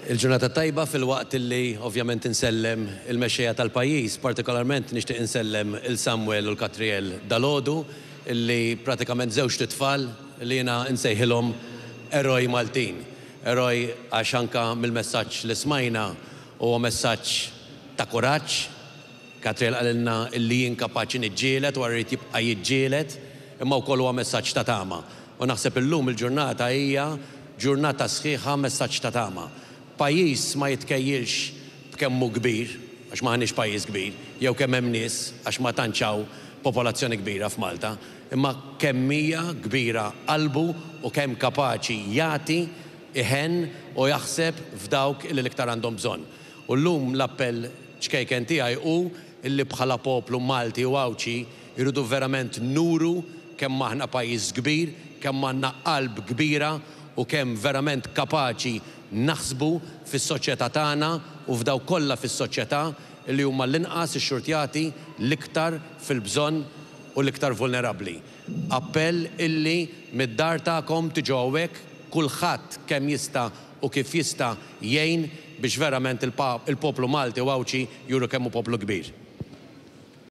Il-ġurnata tajba fil-waqt li ovvjament insellem il-mexxejja tal-pajjiż, partikolarment nixtieq insellem il-Samuel u l-Katriel dalodu, illi pratikament żewġ titfal li jiena nsejħilhom eroj Maltin. Eroj għax anke mill-messaġġ li smajna huwa messaġġ ta' kuraġġ. Katriel qalilna illi jien kapaċi niġġieled u rrid jibqa' jiġġieled, imma wkoll huwa messaġġ ta' tama. U naħseb illum il-ġurnata hija ġurnata sħiħa messaġġ ta' tama. Pajjiż ma jitkejjilx b'kemmu kbir, għax m'aħniex pajjiż kbir, jew kemm hemm nies għax ma tantx popolazzjoni kbira f'Malta, imma kemm hija kbira qalbu u kemm kapaċi jagħti, iħenn u jaħseb f'dawk li l-iktar għandhom bżonn. U llum l-appell ċkejken tiegħi hu illi bħala poplu Malti u Awċi jridu verament nuru kemm aħna pajjiż kbir, kemm għandna qalb kbira u kemm verament kapaċi naħsbu fis-soċjetà tagħna u f'daw kollha fis-soċjetà li huma l-inqas ix-xurtjati l-iktar fil-bżonn u l-iktar vulnerabbli. Appell illi mid-dar tagħkom tiġu hawnhekk kulħadd kemm jista' u kif jista' jgħin biex verament il-poplu Malti u Awċi juru kemm hu poplu kbir.